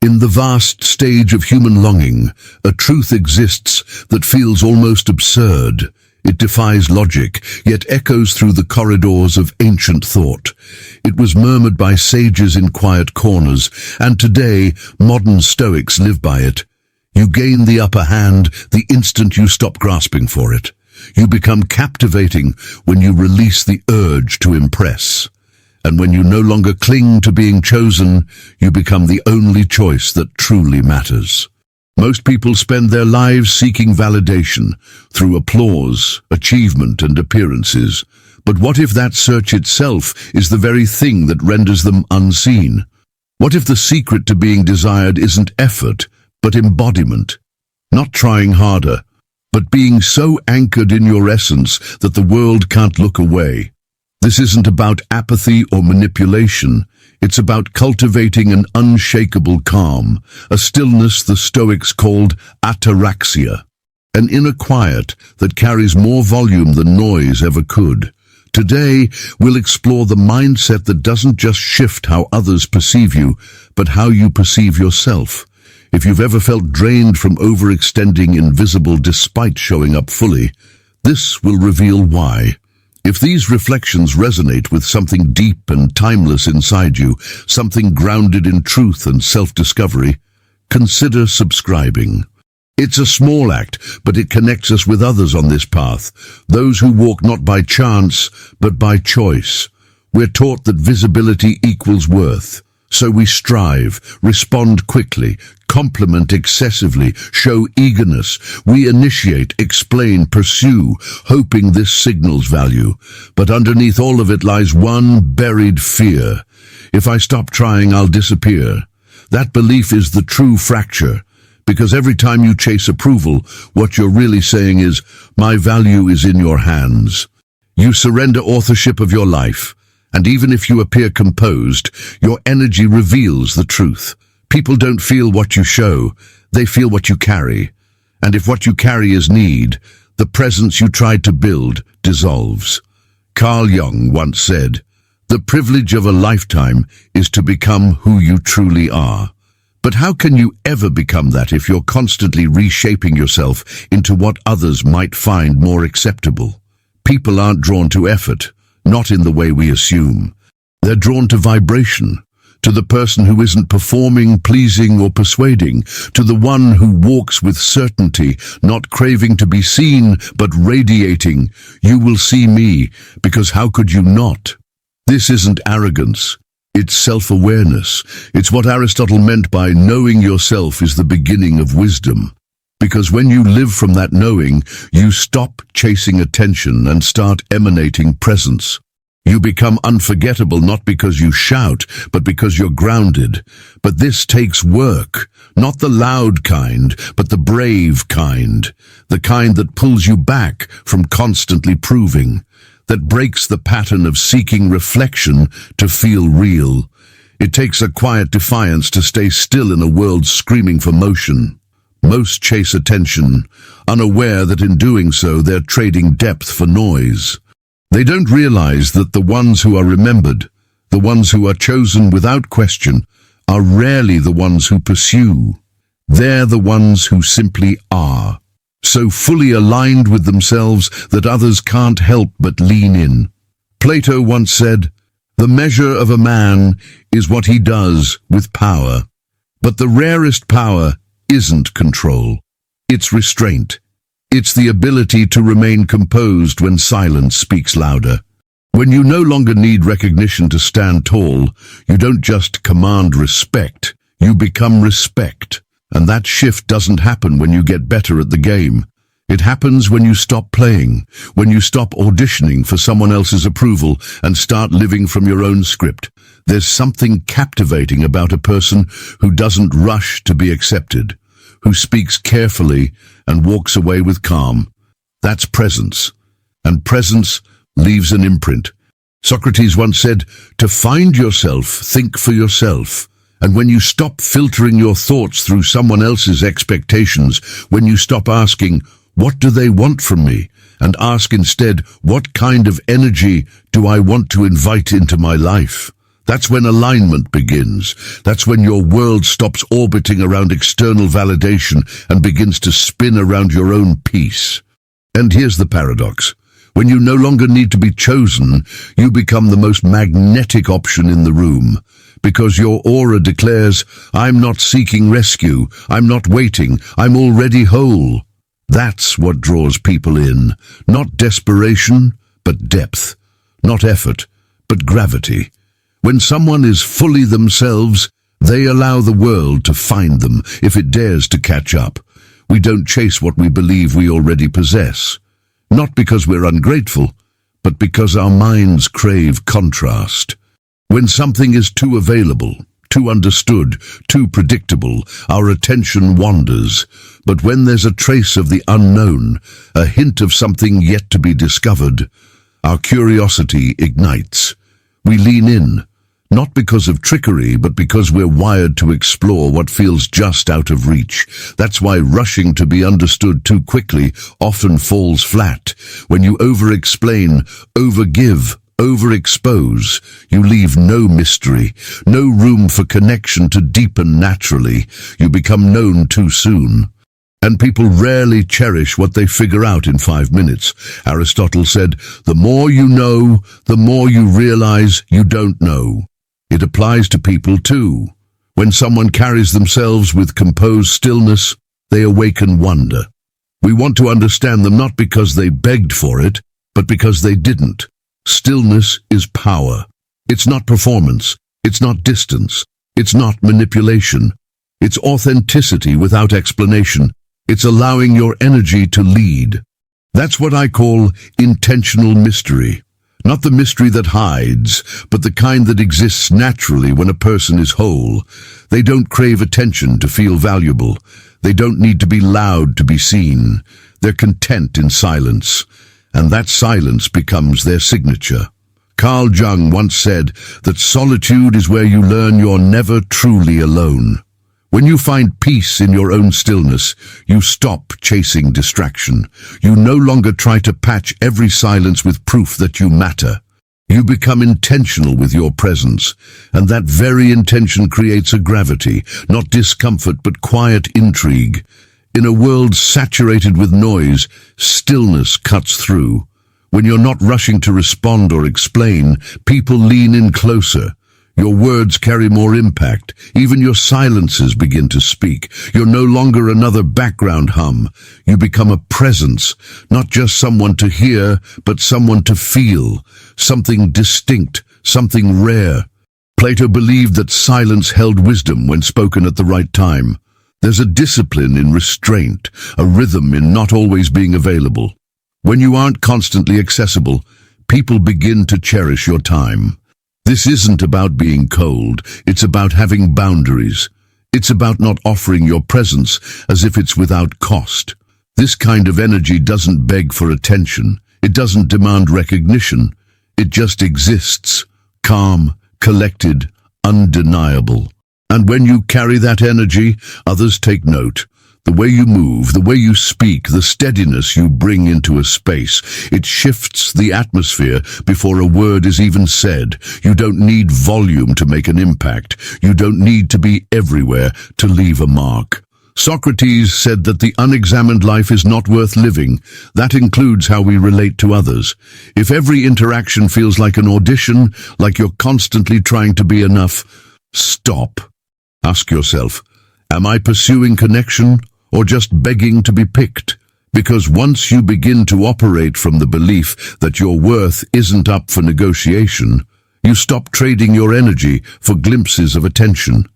In the vast stage of human longing, a truth exists that feels almost absurd. It defies logic, yet echoes through the corridors of ancient thought. It was murmured by sages in quiet corners, and today modern Stoics live by it. You gain the upper hand the instant you stop grasping for it. You become captivating when you release the urge to impress. And when you no longer cling to being chosen, you become the only choice that truly matters. Most people spend their lives seeking validation through applause, achievement, and appearances. But what if that search itself is the very thing that renders them unseen? What if the secret to being desired isn't effort, but embodiment? Not trying harder, but being so anchored in your essence that the world can't look away. This isn't about apathy or manipulation. It's about cultivating an unshakable calm, a stillness the Stoics called ataraxia, an inner quiet that carries more volume than noise ever could. Today, we'll explore the mindset that doesn't just shift how others perceive you, but how you perceive yourself. If you've ever felt drained from overextending invisible despite showing up fully, this will reveal why. If these reflections resonate with something deep and timeless inside you, something grounded in truth and self-discovery, consider subscribing. It's a small act, but it connects us with others on this path, those who walk not by chance, but by choice. We're taught that visibility equals worth, so we strive, respond quickly, compliment excessively, show eagerness. We initiate, explain, pursue, hoping this signals value. But underneath all of it lies one buried fear. If I stop trying, I'll disappear. That belief is the true fracture, because every time you chase approval, what you're really saying is, my value is in your hands. You surrender authorship of your life, and even if you appear composed, your energy reveals the truth. People don't feel what you show, they feel what you carry. And if what you carry is need, the presence you tried to build dissolves. Carl Jung once said, "The privilege of a lifetime is to become who you truly are." But how can you ever become that if you're constantly reshaping yourself into what others might find more acceptable? People aren't drawn to effort, not in the way we assume. They're drawn to vibration, to the person who isn't performing, pleasing, or persuading, to the one who walks with certainty, not craving to be seen, but radiating, "You will see me, because how could you not?" This isn't arrogance. It's self-awareness. It's what Aristotle meant by knowing yourself is the beginning of wisdom. Because when you live from that knowing, you stop chasing attention and start emanating presence. You become unforgettable not because you shout, but because you're grounded. But this takes work, not the loud kind, but the brave kind, the kind that pulls you back from constantly proving, that breaks the pattern of seeking reflection to feel real. It takes a quiet defiance to stay still in a world screaming for motion. Most chase attention, unaware that in doing so they're trading depth for noise. They don't realize that the ones who are remembered, the ones who are chosen without question, are rarely the ones who pursue. They're the ones who simply are, so fully aligned with themselves that others can't help but lean in. Plato once said, "The measure of a man is what he does with power." But the rarest power isn't control. It's restraint. It's the ability to remain composed when silence speaks louder. When you no longer need recognition to stand tall, you don't just command respect, you become respect. And that shift doesn't happen when you get better at the game. It happens when you stop playing, when you stop auditioning for someone else's approval and start living from your own script. There's something captivating about a person who doesn't rush to be accepted, who speaks carefully and walks away with calm. That's presence. And presence leaves an imprint. Socrates once said, "To find yourself, think for yourself." And when you stop filtering your thoughts through someone else's expectations, when you stop asking, "What do they want from me?" and ask instead, "What kind of energy do I want to invite into my life?" That's when alignment begins. That's when your world stops orbiting around external validation and begins to spin around your own peace. And here's the paradox. When you no longer need to be chosen, you become the most magnetic option in the room. Because your aura declares, I'm not seeking rescue, I'm not waiting, I'm already whole. That's what draws people in. Not desperation, but depth. Not effort, but gravity. When someone is fully themselves, they allow the world to find them if it dares to catch up. We don't chase what we believe we already possess. Not because we're ungrateful, but because our minds crave contrast. When something is too available, too understood, too predictable, our attention wanders. But when there's a trace of the unknown, a hint of something yet to be discovered, our curiosity ignites. We lean in. Not because of trickery, but because we're wired to explore what feels just out of reach. That's why rushing to be understood too quickly often falls flat. When you over-explain, over-give, overexpose, you leave no mystery, no room for connection to deepen naturally. You become known too soon. And people rarely cherish what they figure out in 5 minutes. Aristotle said, the more you know, the more you realize you don't know. It applies to people too. When someone carries themselves with composed stillness, they awaken wonder. We want to understand them not because they begged for it, but because they didn't. Stillness is power. It's not performance. It's not distance. It's not manipulation. It's authenticity without explanation. It's allowing your energy to lead. That's what I call intentional mystery. Not the mystery that hides, but the kind that exists naturally when a person is whole. They don't crave attention to feel valuable. They don't need to be loud to be seen. They're content in silence, and that silence becomes their signature. Carl Jung once said that solitude is where you learn you're never truly alone. When you find peace in your own stillness, you stop chasing distraction. You no longer try to patch every silence with proof that you matter. You become intentional with your presence, and that very intention creates a gravity, not discomfort but quiet intrigue. In a world saturated with noise, stillness cuts through. When you're not rushing to respond or explain, people lean in closer. Your words carry more impact. Even your silences begin to speak. You're no longer another background hum. You become a presence, not just someone to hear, but someone to feel. Something distinct, something rare. Plato believed that silence held wisdom when spoken at the right time. There's a discipline in restraint, a rhythm in not always being available. When you aren't constantly accessible, people begin to cherish your time. This isn't about being cold, it's about having boundaries. It's about not offering your presence as if it's without cost. This kind of energy doesn't beg for attention. It doesn't demand recognition. It just exists, calm, collected, undeniable. And when you carry that energy, others take note. The way you move, the way you speak, the steadiness you bring into a space, it shifts the atmosphere before a word is even said. You don't need volume to make an impact. You don't need to be everywhere to leave a mark. Socrates said that the unexamined life is not worth living. That includes how we relate to others. If every interaction feels like an audition, like you're constantly trying to be enough, stop. Ask yourself, am I pursuing connection or just begging to be picked? Because once you begin to operate from the belief that your worth isn't up for negotiation, you stop trading your energy for glimpses of attention.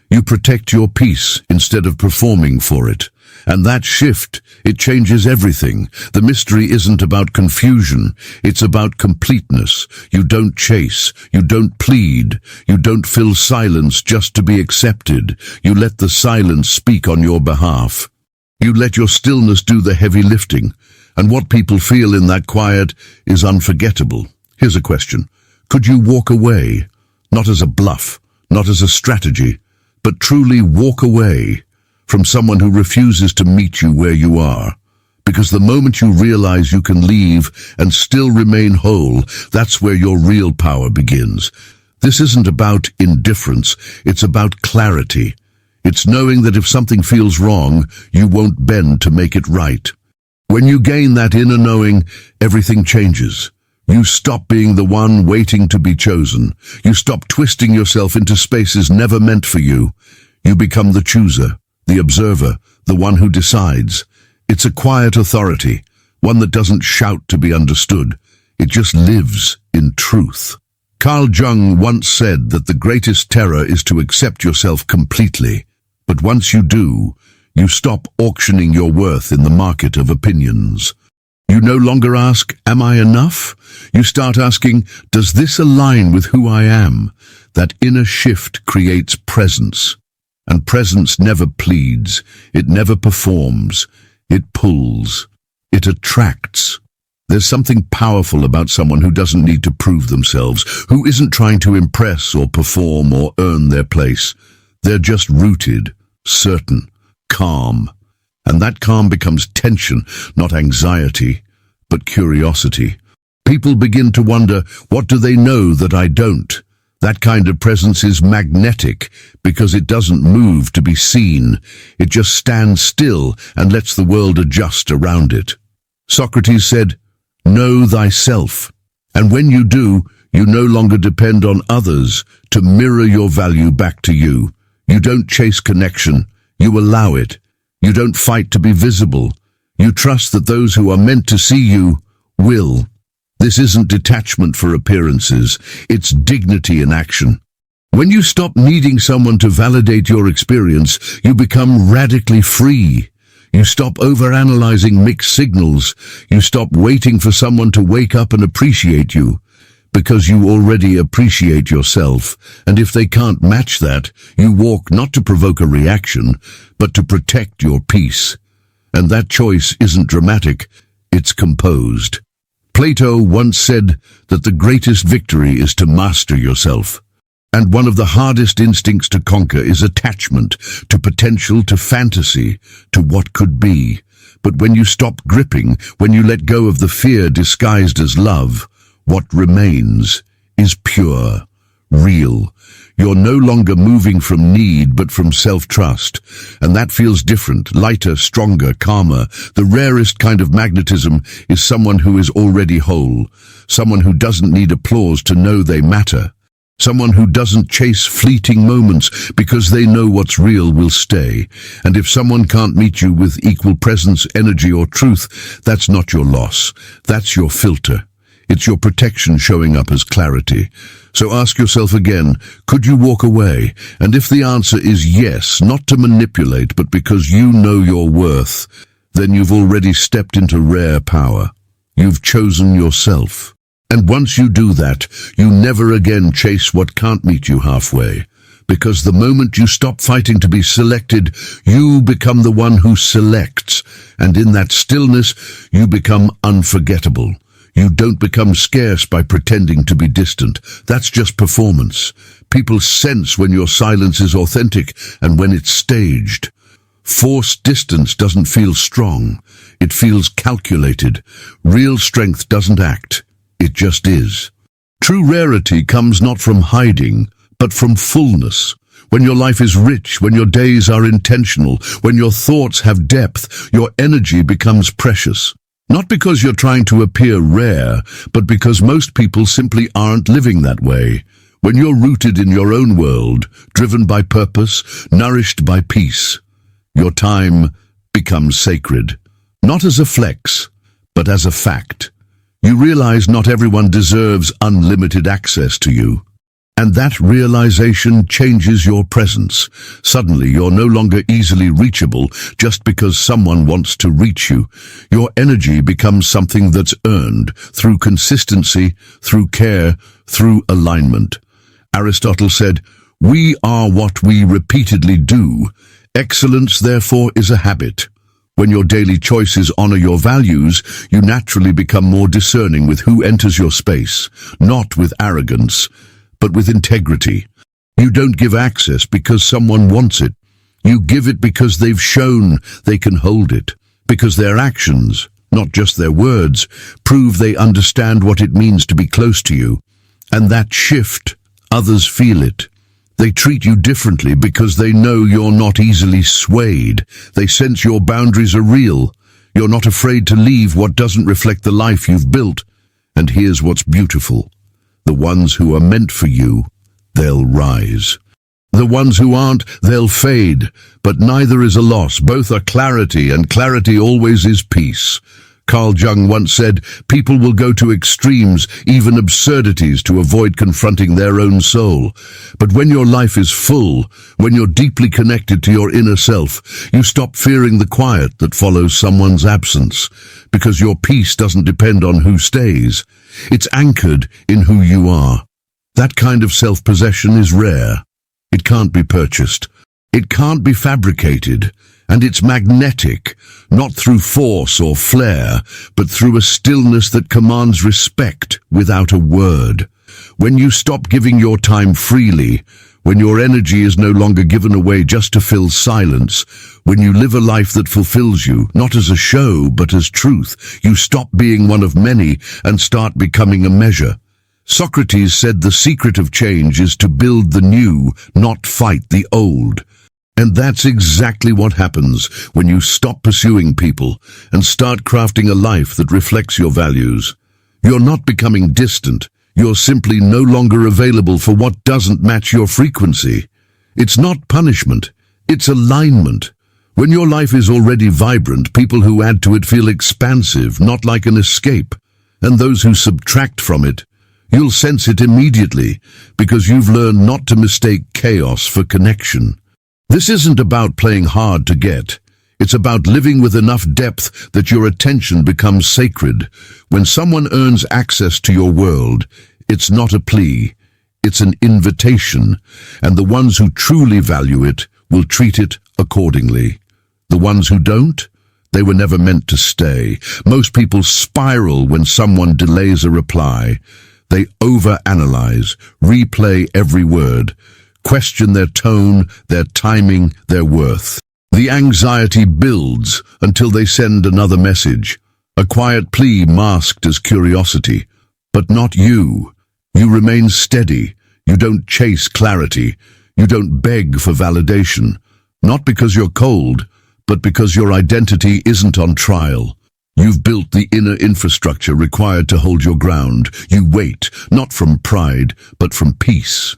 You protect your peace instead of performing for it. And that shift, it changes everything. The mystery isn't about confusion, it's about completeness. You don't chase, you don't plead, you don't fill silence just to be accepted. You let the silence speak on your behalf. You let your stillness do the heavy lifting. And what people feel in that quiet is unforgettable. Here's a question. Could you walk away? Not as a bluff, not as a strategy, but truly walk away from someone who refuses to meet you where you are. Because the moment you realize you can leave and still remain whole, that's where your real power begins. This isn't about indifference, it's about clarity. It's knowing that if something feels wrong, you won't bend to make it right. When you gain that inner knowing, everything changes. You stop being the one waiting to be chosen. You stop twisting yourself into spaces never meant for you. You become the chooser, the observer, the one who decides. It's a quiet authority, one that doesn't shout to be understood. It just lives in truth. Carl Jung once said that the greatest terror is to accept yourself completely. But once you do, you stop auctioning your worth in the market of opinions. You no longer ask, am I enough? You start asking, does this align with who I am? That inner shift creates presence. And presence never pleads, it never performs, it pulls, it attracts. There's something powerful about someone who doesn't need to prove themselves, who isn't trying to impress or perform or earn their place. They're just rooted, certain, calm. And that calm becomes tension, not anxiety, but curiosity. People begin to wonder, what do they know that I don't? That kind of presence is magnetic because it doesn't move to be seen. It just stands still and lets the world adjust around it. Socrates said, know thyself. And when you do, you no longer depend on others to mirror your value back to you. You don't chase connection, you allow it. You don't fight to be visible. You trust that those who are meant to see you will. This isn't detachment for appearances, it's dignity in action. When you stop needing someone to validate your experience, you become radically free. You stop overanalyzing mixed signals. You stop waiting for someone to wake up and appreciate you, because you already appreciate yourself. And if they can't match that, you walk not to provoke a reaction, but to protect your peace. And that choice isn't dramatic, it's composed. Plato once said that the greatest victory is to master yourself. And one of the hardest instincts to conquer is attachment, to potential, to fantasy, to what could be. But when you stop gripping, when you let go of the fear disguised as love, what remains is pure, real. You're no longer moving from need but from self-trust. And that feels different, lighter, stronger, calmer. The rarest kind of magnetism is someone who is already whole, someone who doesn't need applause to know they matter. Someone who doesn't chase fleeting moments because they know what's real will stay. And if someone can't meet you with equal presence, energy, or truth, that's not your loss. That's your filter. It's your protection showing up as clarity. So ask yourself again, could you walk away? And if the answer is yes, not to manipulate, but because you know your worth, then you've already stepped into rare power. You've chosen yourself. And once you do that, you never again chase what can't meet you halfway. Because the moment you stop fighting to be selected, you become the one who selects. And in that stillness, you become unforgettable. You don't become scarce by pretending to be distant. That's just performance. People sense when your silence is authentic and when it's staged. Forced distance doesn't feel strong. It feels calculated. Real strength doesn't act. It just is. True rarity comes not from hiding, but from fullness. When your life is rich, when your days are intentional, when your thoughts have depth, your energy becomes precious. Not because you're trying to appear rare, but because most people simply aren't living that way. When you're rooted in your own world, driven by purpose, nourished by peace, your time becomes sacred. Not as a flex, but as a fact. You realize not everyone deserves unlimited access to you. And that realization changes your presence. Suddenly, you're no longer easily reachable just because someone wants to reach you. Your energy becomes something that's earned through consistency, through care, through alignment. Aristotle said, "We are what we repeatedly do. Excellence, therefore, is a habit." When your daily choices honor your values, you naturally become more discerning with who enters your space, not with arrogance, but with integrity. You don't give access because someone wants it. You give it because they've shown they can hold it, because their actions, not just their words, prove they understand what it means to be close to you. And that shift Others feel it. They treat you differently because they know you're not easily swayed. They sense your boundaries are real. You're not afraid to leave what doesn't reflect the life you've built. And here's what's beautiful. The ones who are meant for you, they'll rise. The ones who aren't, they'll fade. But neither is a loss. Both are clarity, and clarity always is peace. Jung once said, people will go to extremes, even absurdities, to avoid confronting their own soul. But when your life is full, when you're deeply connected to your inner self, you stop fearing the quiet that follows someone's absence, because your peace doesn't depend on who stays. It's anchored in who you are. That kind of self-possession is rare. It can't be purchased. It can't be fabricated. And it's magnetic, not through force or flair, but through a stillness that commands respect without a word. When you stop giving your time freely, when your energy is no longer given away just to fill silence, when you live a life that fulfills you, not as a show, but as truth, you stop being one of many and start becoming a measure. Socrates said the secret of change is to build the new, not fight the old. And that's exactly what happens when you stop pursuing people and start crafting a life that reflects your values. You're not becoming distant. You're simply no longer available for what doesn't match your frequency. It's not punishment. It's alignment. When your life is already vibrant, people who add to it feel expansive, not like an escape. And those who subtract from it, you'll sense it immediately because you've learned not to mistake chaos for connection. This isn't about playing hard to get. It's about living with enough depth that your attention becomes sacred. When someone earns access to your world, it's not a plea, it's an invitation, and the ones who truly value it will treat it accordingly. The ones who don't, they were never meant to stay. Most people spiral when someone delays a reply. They overanalyze, replay every word, question their tone, their timing, their worth. The anxiety builds until they send another message, a quiet plea masked as curiosity. But not you. You remain steady. You don't chase clarity. You don't beg for validation. Not because you're cold, but because your identity isn't on trial. You've built the inner infrastructure required to hold your ground. You wait, not from pride, but from peace.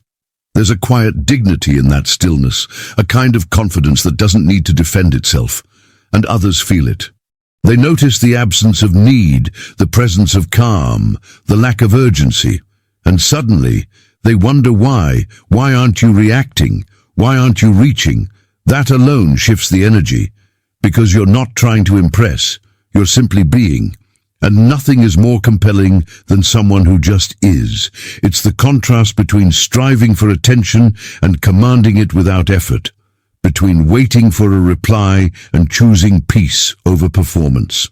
There's a quiet dignity in that stillness, a kind of confidence that doesn't need to defend itself, and others feel it. They notice the absence of need, the presence of calm, the lack of urgency, and suddenly they wonder why. Why aren't you reacting? Why aren't you reaching? That alone shifts the energy, because you're not trying to impress, you're simply being. And nothing is more compelling than someone who just is. It's the contrast between striving for attention and commanding it without effort, between waiting for a reply and choosing peace over performance.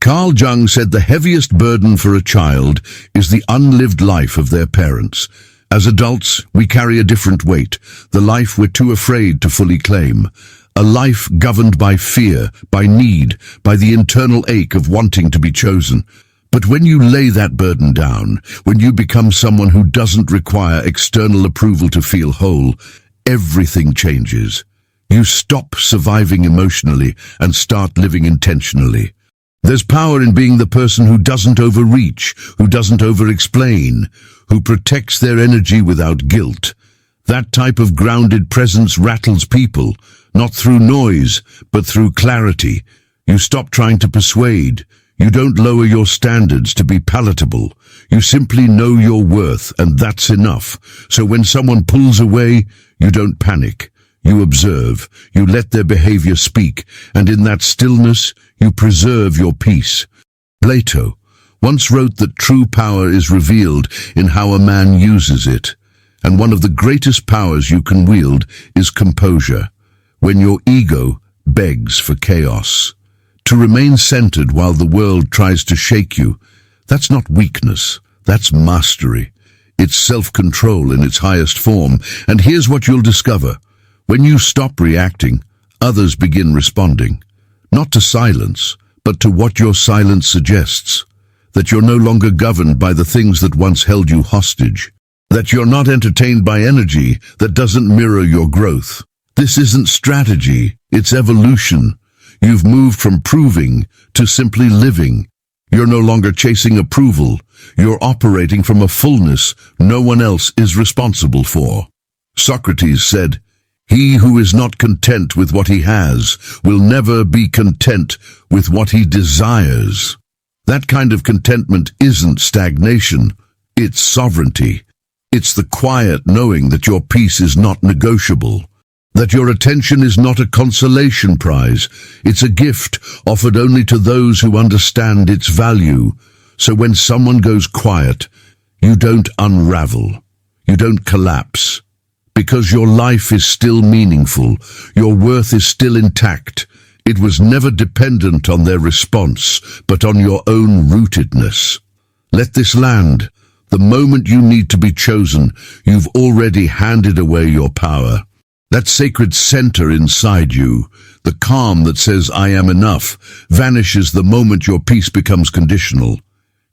Jung said the heaviest burden for a child is the unlived life of their parents. As adults, we carry a different weight, the life we're too afraid to fully claim. A life governed by fear, by need, by the internal ache of wanting to be chosen. But when you lay that burden down, when you become someone who doesn't require external approval to feel whole, everything changes. You stop surviving emotionally and start living intentionally. There's power in being the person who doesn't overreach, who doesn't over-explain, who protects their energy without guilt. That type of grounded presence rattles people, not through noise, but through clarity. You stop trying to persuade. You don't lower your standards to be palatable. You simply know your worth, and that's enough. So when someone pulls away, you don't panic. You observe. You let their behavior speak, and in that stillness, you preserve your peace. Plato once wrote that true power is revealed in how a man uses it. And one of the greatest powers you can wield is composure, when your ego begs for chaos. To remain centered while the world tries to shake you, that's not weakness, that's mastery. It's self-control in its highest form, and here's what you'll discover. When you stop reacting, others begin responding. Not to silence, but to what your silence suggests. That you're no longer governed by the things that once held you hostage. that you're not entertained by energy that doesn't mirror your growth. This isn't strategy, it's evolution. You've moved from proving to simply living. You're no longer chasing approval. You're operating from a fullness no one else is responsible for. Socrates said, "He who is not content with what he has will never be content with what he desires." That kind of contentment isn't stagnation, it's sovereignty. It's the quiet knowing that your peace is not negotiable, that your attention is not a consolation prize. It's a gift offered only to those who understand its value. So when someone goes quiet, you don't unravel, you don't collapse, because your life is still meaningful, your worth is still intact. It was never dependent on their response, but on your own rootedness. Let this land. The moment you need to be chosen, you've already handed away your power. That sacred center inside you, the calm that says "I am enough," vanishes the moment your peace becomes conditional.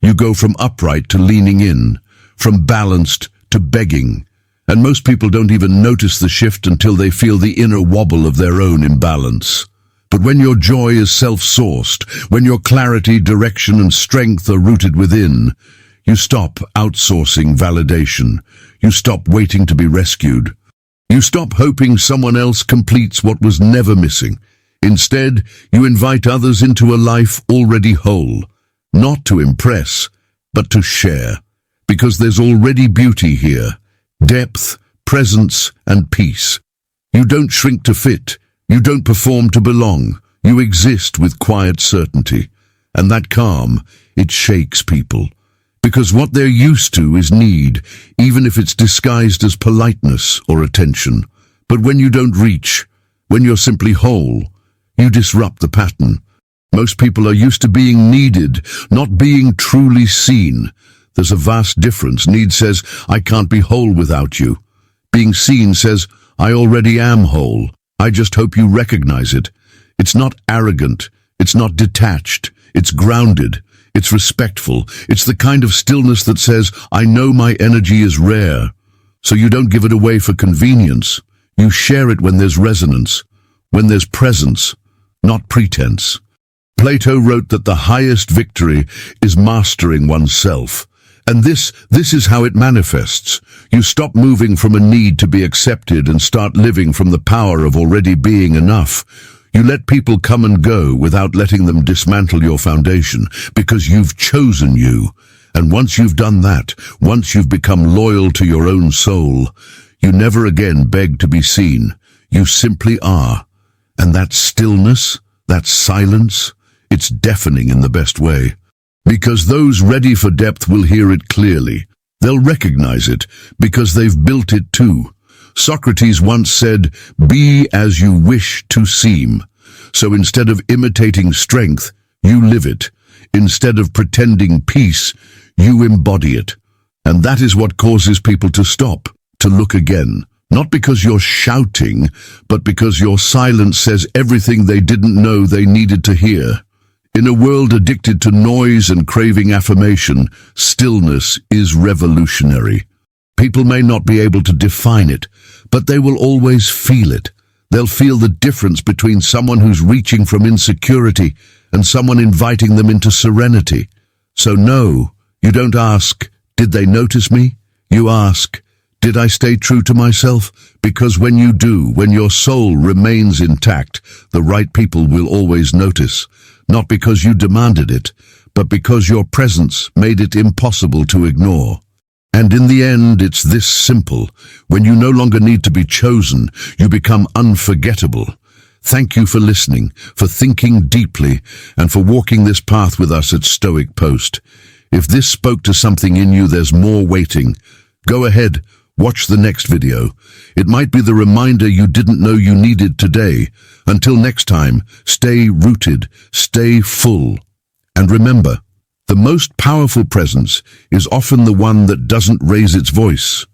You go from upright to leaning in, from balanced to begging. And most people don't even notice the shift until they feel the inner wobble of their own imbalance. But when your joy is self-sourced, when your clarity, direction, and strength are rooted within, you stop outsourcing validation. You stop waiting to be rescued. You stop hoping someone else completes what was never missing. Instead, you invite others into a life already whole, not to impress, but to share. Because there's already beauty here, depth, presence, and peace. You don't shrink to fit. You don't perform to belong. You exist with quiet certainty. And that calm, it shakes people. Because what they're used to is need, even if it's disguised as politeness or attention. But when you don't reach, when you're simply whole, you disrupt the pattern. Most people are used to being needed, not being truly seen. There's a vast difference. Need says, "I can't be whole without you." Being seen says, "I already am whole. I just hope you recognize it." It's not arrogant. It's not detached. It's grounded. It's respectful. It's the kind of stillness that says, "I know my energy is rare." So you don't give it away for convenience. You share it when there's resonance, when there's presence, not pretense. Plato wrote that the highest victory is mastering oneself. And this is how it manifests. You stop moving from a need to be accepted and start living from the power of already being enough. You let people come and go without letting them dismantle your foundation, because you've chosen you. And once you've done that, once you've become loyal to your own soul, you never again beg to be seen. You simply are. And that stillness, that silence, it's deafening in the best way. Because those ready for depth will hear it clearly. They'll recognize it, because they've built it too. Socrates once said, "Be as you wish to seem." So instead of imitating strength, you live it. Instead of pretending peace, you embody it. And that is what causes people to stop, to look again. Not because you're shouting, but because your silence says everything they didn't know they needed to hear. In a world addicted to noise and craving affirmation, stillness is revolutionary. People may not be able to define it, but they will always feel it. They'll feel the difference between someone who's reaching from insecurity and someone inviting them into serenity. So no, you don't ask, "Did they notice me?" You ask, "Did I stay true to myself?" Because when you do, when your soul remains intact, the right people will always notice. Not because you demanded it, but because your presence made it impossible to ignore. And in the end, it's this simple. When you no longer need to be chosen, you become unforgettable. Thank you for listening, for thinking deeply, and for walking this path with us at Stoic Post. If this spoke to something in you, there's more waiting. Go ahead, watch the next video. It might be the reminder you didn't know you needed today. Until next time, stay rooted, stay full. And remember, the most powerful presence is often the one that doesn't raise its voice.